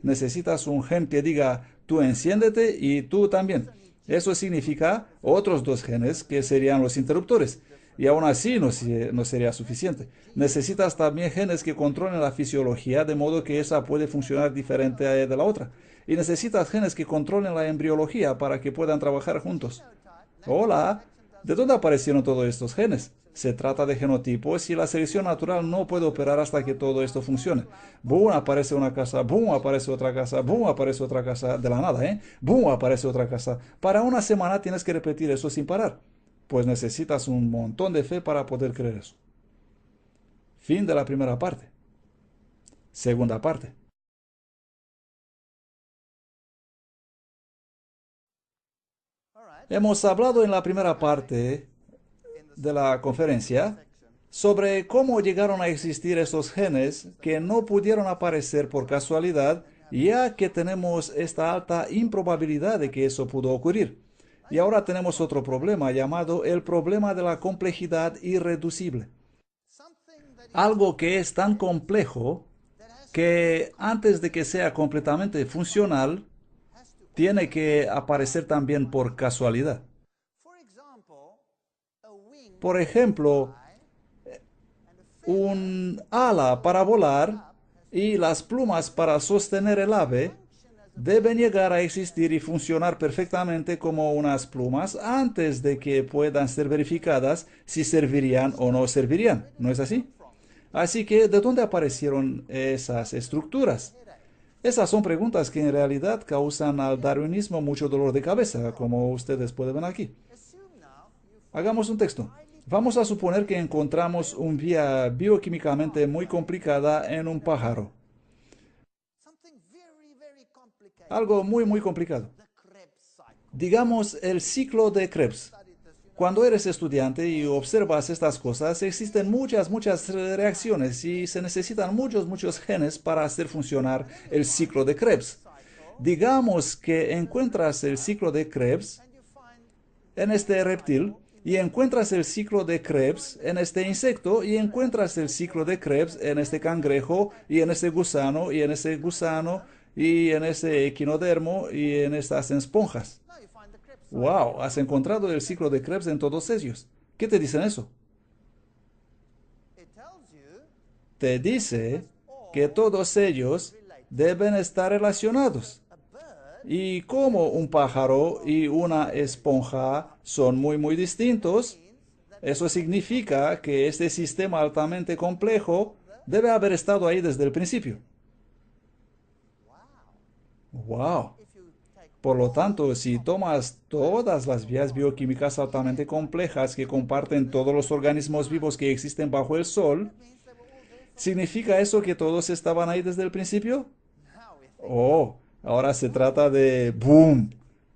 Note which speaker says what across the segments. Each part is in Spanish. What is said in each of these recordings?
Speaker 1: Necesitas un gen que diga, tú enciéndete y tú también. Eso significa otros dos genes que serían los interruptores. Y aún así no sería suficiente. Necesitas también genes que controlen la fisiología de modo que esa puede funcionar diferente de la otra. Y necesitas genes que controlen la embriología para que puedan trabajar juntos. Hola, ¿de dónde aparecieron todos estos genes? Se trata de genotipos y la selección natural no puede operar hasta que todo esto funcione. Boom, aparece una casa, boom, aparece otra casa, boom, aparece otra casa, de la nada, ¿eh? Boom, aparece otra casa. Para una semana tienes que repetir eso sin parar. Pues necesitas un montón de fe para poder creer eso. Fin de la primera parte. Segunda parte. Hemos hablado en la primera parte de la conferencia sobre cómo llegaron a existir esos genes que no pudieron aparecer por casualidad, ya que tenemos esta alta improbabilidad de que eso pudo ocurrir. Y ahora tenemos otro problema llamado el problema de la complejidad irreducible. Algo que es tan complejo que antes de que sea completamente funcional, tiene que aparecer también por casualidad. Por ejemplo, un ala para volar y las plumas para sostener el ave deben llegar a existir y funcionar perfectamente como unas plumas antes de que puedan ser verificadas si servirían o no servirían. ¿No es así? Así que, ¿de dónde aparecieron esas estructuras? Esas son preguntas que en realidad causan al darwinismo mucho dolor de cabeza, como ustedes pueden ver aquí. Hagamos un texto. Vamos a suponer que encontramos una vía bioquímicamente muy complicada en un pájaro. Algo muy complicado. Digamos el ciclo de Krebs. Cuando eres estudiante y observas estas cosas, existen muchas reacciones y se necesitan muchos genes para hacer funcionar el ciclo de Krebs. Digamos que encuentras el ciclo de Krebs en este reptil y encuentras el ciclo de Krebs en este insecto y encuentras el ciclo de Krebs en este cangrejo y en ese gusano y en ese gusano y en ese equinodermo y en estas esponjas. ¡Wow! Has encontrado el ciclo de Krebs en todos ellos. ¿Qué te dicen eso? Te dice que todos ellos deben estar relacionados. Y como un pájaro y una esponja son muy distintos, eso significa que este sistema altamente complejo debe haber estado ahí desde el principio. ¡Wow! Por lo tanto, si tomas todas las vías bioquímicas altamente complejas que comparten todos los organismos vivos que existen bajo el Sol, ¿significa eso que todos estaban ahí desde el principio? Oh, ahora se trata de boom,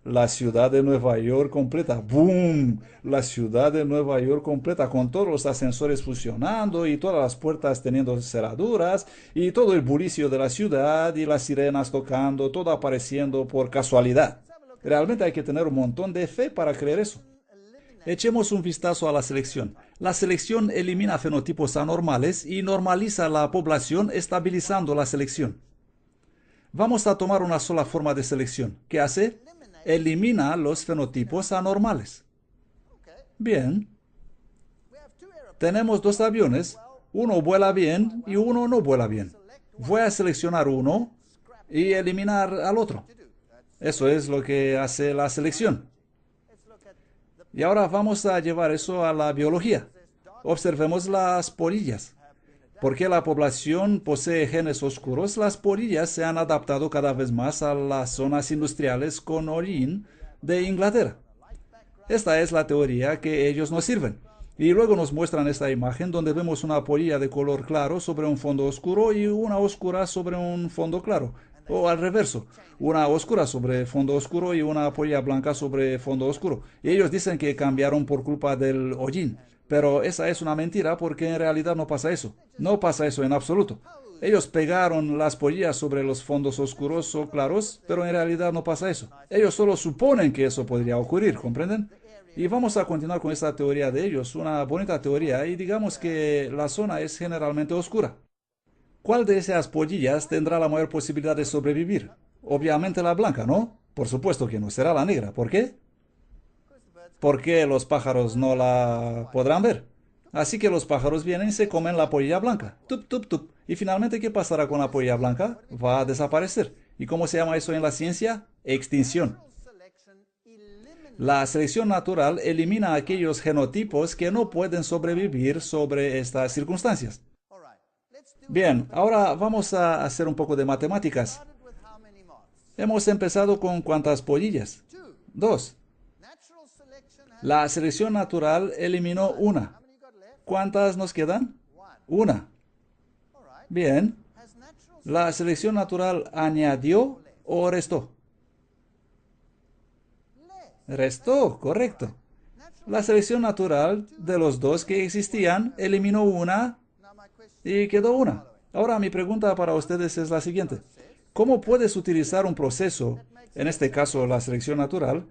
Speaker 1: la ciudad de Nueva York completa, boom, la ciudad de Nueva York completa, con todos los ascensores funcionando y todas las puertas teniendo cerraduras y todo el bullicio de la ciudad y las sirenas tocando, todo apareciendo por casualidad. Realmente hay que tener un montón de fe para creer eso. Echemos un vistazo a la selección. La selección elimina fenotipos anormales y normaliza la población estabilizando la selección. Vamos a tomar una sola forma de selección. ¿Qué hace? Elimina los fenotipos anormales. Bien, tenemos dos aviones. Uno vuela bien y uno no vuela bien. Voy a seleccionar uno y eliminar al otro. Eso es lo que hace la selección. Y ahora vamos a llevar eso a la biología. Observemos las polillas. Porque la población posee genes oscuros, las polillas se han adaptado cada vez más a las zonas industriales con origen de Inglaterra. Esta es la teoría que ellos nos sirven. Y luego nos muestran esta imagen donde vemos una polilla de color claro sobre un fondo oscuro y una oscura sobre un fondo claro. O al reverso, una oscura sobre fondo oscuro y una polilla blanca sobre fondo oscuro. Y ellos dicen que cambiaron por culpa del hollín. Pero esa es una mentira porque en realidad no pasa eso. No pasa eso en absoluto. Ellos pegaron las polillas sobre los fondos oscuros o claros, pero en realidad no pasa eso. Ellos solo suponen que eso podría ocurrir, ¿comprenden? Y vamos a continuar con esta teoría de ellos, una bonita teoría, y digamos que la zona es generalmente oscura. ¿Cuál de esas pollillas tendrá la mayor posibilidad de sobrevivir? Obviamente la blanca, ¿no? Por supuesto que no será la negra. ¿Por qué? Porque los pájaros no la podrán ver. Así que los pájaros vienen y se comen la pollilla blanca. Tup, tup, tup. Y finalmente, ¿qué pasará con la pollilla blanca? Va a desaparecer. ¿Y cómo se llama eso en la ciencia? Extinción. La selección natural elimina aquellos genotipos que no pueden sobrevivir sobre estas circunstancias. Bien, ahora vamos a hacer un poco de matemáticas. Hemos empezado con ¿cuántas pollillas? Dos. La selección natural eliminó una. ¿Cuántas nos quedan? Una. Bien. ¿La selección natural añadió o restó? Restó, correcto. La selección natural de los dos que existían eliminó una y quedó una. Ahora mi pregunta para ustedes es la siguiente. ¿Cómo puedes utilizar un proceso, en este caso la selección natural,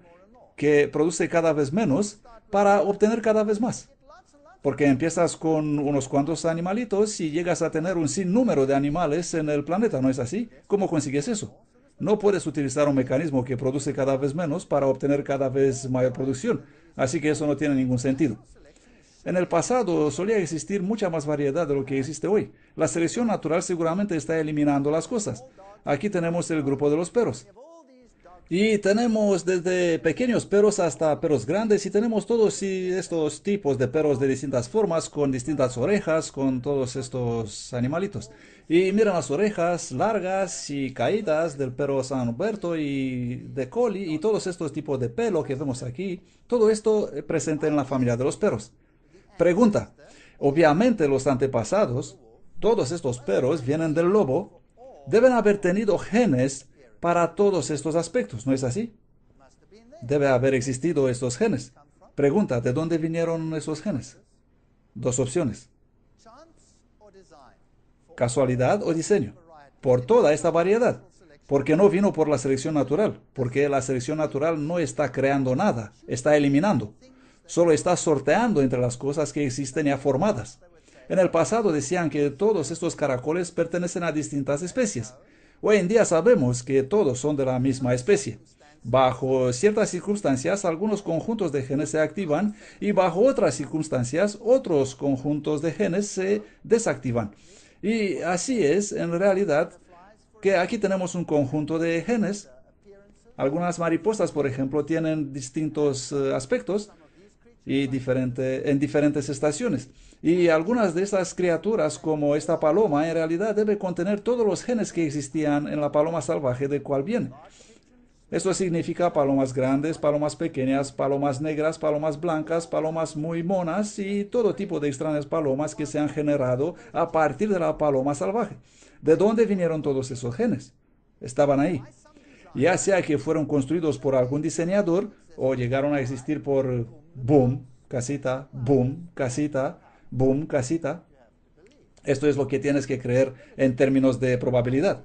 Speaker 1: que produce cada vez menos para obtener cada vez más? Porque empiezas con unos cuantos animalitos y llegas a tener un sinnúmero de animales en el planeta, ¿no es así? ¿Cómo consigues eso? No puedes utilizar un mecanismo que produce cada vez menos para obtener cada vez mayor producción. Así que eso no tiene ningún sentido. En el pasado solía existir mucha más variedad de lo que existe hoy. La selección natural seguramente está eliminando las cosas. Aquí tenemos el grupo de los perros. Y tenemos desde pequeños perros hasta perros grandes y tenemos todos estos tipos de perros de distintas formas, con distintas orejas, con todos estos animalitos. Y miren las orejas largas y caídas del perro San Huberto y de Collie y todos estos tipos de pelo que vemos aquí. Todo esto presente en la familia de los perros. Pregunta. Obviamente los antepasados, todos estos perros vienen del lobo, deben haber tenido genes para todos estos aspectos, ¿no es así? Debe haber existido estos genes. Pregunta, ¿de dónde vinieron esos genes? Dos opciones. ¿Casualidad o diseño? Por toda esta variedad. Porque no vino por la selección natural. Porque la selección natural no está creando nada, está eliminando. Solo está sorteando entre las cosas que existen ya formadas. En el pasado decían que todos estos caracoles pertenecen a distintas especies. Hoy en día sabemos que todos son de la misma especie. Bajo ciertas circunstancias, algunos conjuntos de genes se activan y bajo otras circunstancias, otros conjuntos de genes se desactivan. Y así es, en realidad, que aquí tenemos un conjunto de genes. Algunas mariposas, por ejemplo, tienen distintos aspectos y en diferentes estaciones. Y algunas de estas criaturas, como esta paloma, en realidad debe contener todos los genes que existían en la paloma salvaje de cual viene. Esto significa palomas grandes, palomas pequeñas, palomas negras, palomas blancas, palomas muy monas y todo tipo de extrañas palomas que se han generado a partir de la paloma salvaje. ¿De dónde vinieron todos esos genes? Estaban ahí. Ya sea que fueron construidos por algún diseñador o llegaron a existir por boom, casita, boom, casita, boom, casita. Esto es lo que tienes que creer en términos de probabilidad.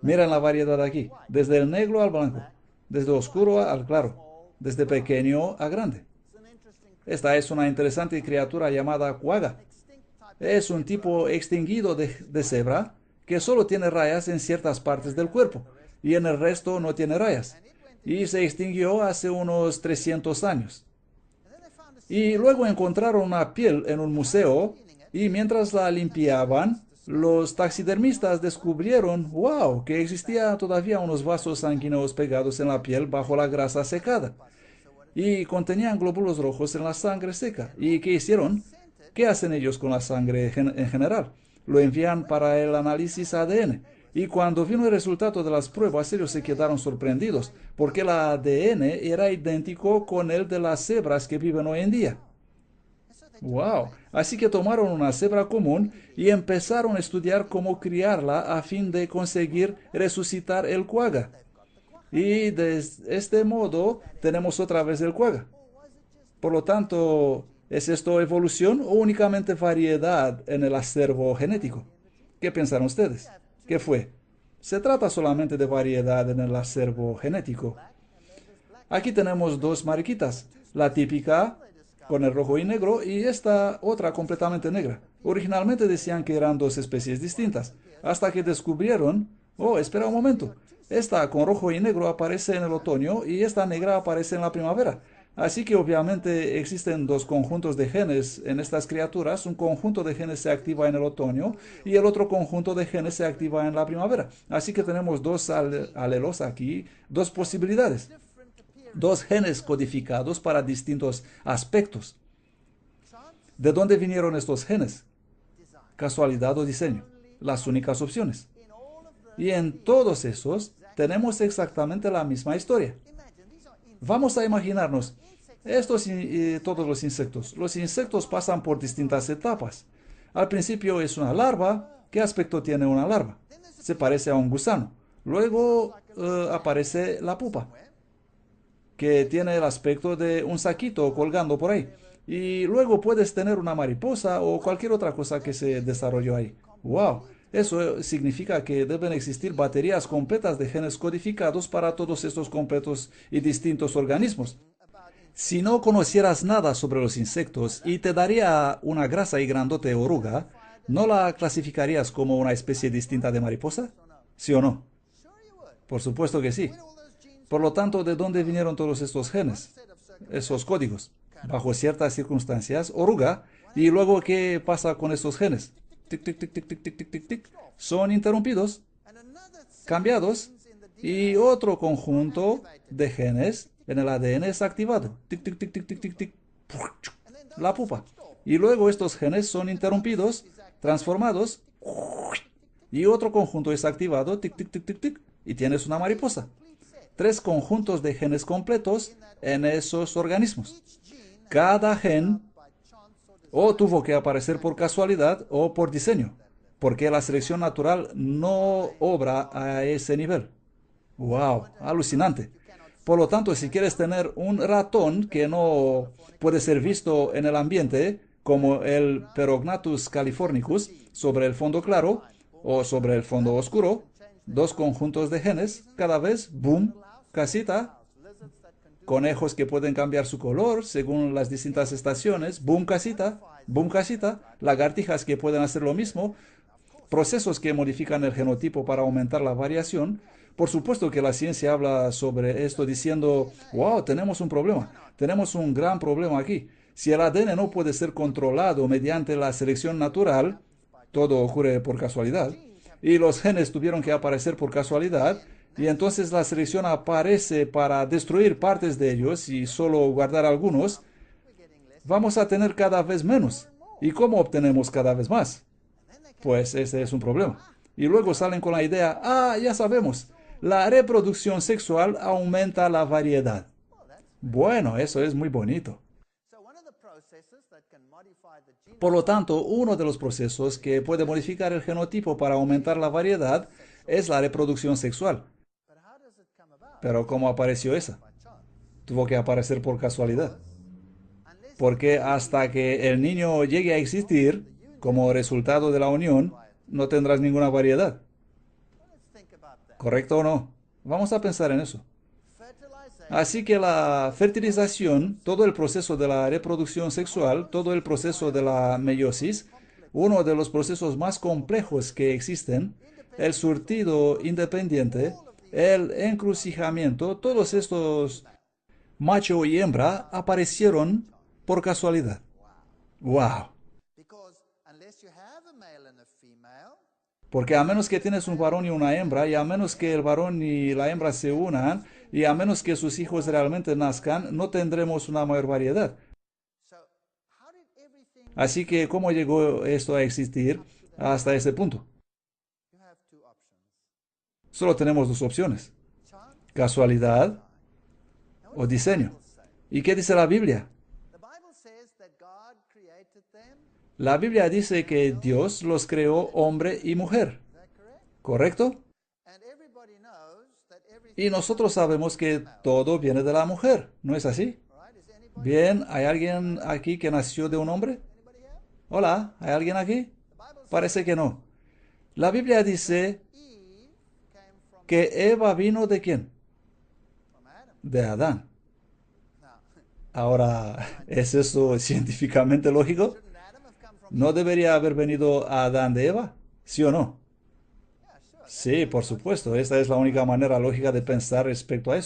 Speaker 1: Miren la variedad aquí, desde el negro al blanco, desde oscuro al claro, desde pequeño a grande. Esta es una interesante criatura llamada cuaga. Es un tipo extinguido de cebra que solo tiene rayas en ciertas partes del cuerpo y en el resto no tiene rayas. Y se extinguió hace unos 300 años. Y luego encontraron una piel en un museo y mientras la limpiaban, los taxidermistas descubrieron, wow, que existía todavía unos vasos sanguíneos pegados en la piel bajo la grasa secada. Y contenían glóbulos rojos en la sangre seca. ¿Y qué hicieron? ¿Qué hacen ellos con la sangre en general? Lo envían para el análisis ADN. Y cuando vino el resultado de las pruebas, ellos se quedaron sorprendidos, porque el ADN era idéntico con el de las cebras que viven hoy en día. ¡Wow! Así que tomaron una cebra común y empezaron a estudiar cómo criarla a fin de conseguir resucitar el cuaga. Y de este modo tenemos otra vez el cuaga. Por lo tanto, ¿es esto evolución o únicamente variedad en el acervo genético? ¿Qué piensan ustedes? ¿Qué fue? Se trata solamente de variedad en el acervo genético. Aquí tenemos dos mariquitas. La típica con el rojo y negro, y esta otra completamente negra. Originalmente decían que eran dos especies distintas, hasta que descubrieron, oh, espera un momento, esta con rojo y negro aparece en el otoño y esta negra aparece en la primavera. Así que obviamente existen dos conjuntos de genes en estas criaturas. Un conjunto de genes se activa en el otoño y el otro conjunto de genes se activa en la primavera. Así que tenemos dos alelos aquí, dos posibilidades, dos genes codificados para distintos aspectos. ¿De dónde vinieron estos genes? Casualidad o diseño. Las únicas opciones. Y en todos esos tenemos exactamente la misma historia. Vamos a imaginarnos estos y todos los insectos. Los insectos pasan por distintas etapas. Al principio es una larva. ¿Qué aspecto tiene una larva? Se parece a un gusano. Luego aparece la pupa, que tiene el aspecto de un saquito colgando por ahí. Y luego puedes tener una mariposa o cualquier otra cosa que se desarrolló ahí. ¡Wow! Eso significa que deben existir baterías completas de genes codificados para todos estos completos y distintos organismos. Si no conocieras nada sobre los insectos y te daría una grasa y grandote oruga, ¿no la clasificarías como una especie distinta de mariposa? ¿Sí o no? Por supuesto que sí. Por lo tanto, ¿de dónde vinieron todos estos genes? Esos códigos. Bajo ciertas circunstancias, oruga. ¿Y luego qué pasa con estos genes? Tic, tic, tic, tic, tic, tic, tic, tic, tic. Son interrumpidos, cambiados, y otro conjunto de genes en el ADN es activado. Tic, tic, tic, tic, tic, tic, tic. La pupa. Y luego estos genes son interrumpidos, transformados, y otro conjunto es activado. Tic, tic, tic, tic, tic. Y tienes una mariposa. Tres conjuntos de genes completos en esos organismos. Cada gen o tuvo que aparecer por casualidad o por diseño, porque la selección natural no obra a ese nivel. ¡Wow! Alucinante. Por lo tanto, si quieres tener un ratón que no puede ser visto en el ambiente, como el Perognathus californicus, sobre el fondo claro o sobre el fondo oscuro, dos conjuntos de genes, cada vez, boom, casita, conejos que pueden cambiar su color según las distintas estaciones, boom casita, lagartijas que pueden hacer lo mismo, procesos que modifican el genotipo para aumentar la variación. Por supuesto que la ciencia habla sobre esto diciendo, wow, tenemos un problema, tenemos un gran problema aquí. Si el ADN no puede ser controlado mediante la selección natural, todo ocurre por casualidad, y los genes tuvieron que aparecer por casualidad, y entonces la selección aparece para destruir partes de ellos y solo guardar algunos, vamos a tener cada vez menos. ¿Y cómo obtenemos cada vez más? Pues ese es un problema. Y luego salen con la idea, ya sabemos, la reproducción sexual aumenta la variedad. Bueno, eso es muy bonito. Por lo tanto, uno de los procesos que puede modificar el genotipo para aumentar la variedad es la reproducción sexual. Pero ¿cómo apareció esa? Tuvo que aparecer por casualidad. Porque hasta que el niño llegue a existir, como resultado de la unión, no tendrás ninguna variedad. ¿Correcto o no? Vamos a pensar en eso. Así que la fertilización, todo el proceso de la reproducción sexual, todo el proceso de la meiosis, uno de los procesos más complejos que existen, el surtido independiente, el encrucijamiento, todos estos macho y hembra aparecieron por casualidad. ¡Wow! Porque a menos que tienes un varón y una hembra, y a menos que el varón y la hembra se unan, y a menos que sus hijos realmente nazcan, no tendremos una mayor variedad. Así que, ¿cómo llegó esto a existir hasta ese punto? Solo tenemos dos opciones: casualidad o diseño. ¿Y qué dice la Biblia? La Biblia dice que Dios los creó hombre y mujer, ¿correcto? Y nosotros sabemos que todo viene de la mujer, ¿no es así? Bien, ¿hay alguien aquí que nació de un hombre? Hola, ¿hay alguien aquí? Parece que no. La Biblia dice que Eva vino ¿de quién? De Adán. Ahora, ¿es eso científicamente lógico? ¿No debería haber venido a Adán de Eva? ¿Sí o no? Sí, por supuesto. Esta es la única manera lógica de pensar respecto a eso.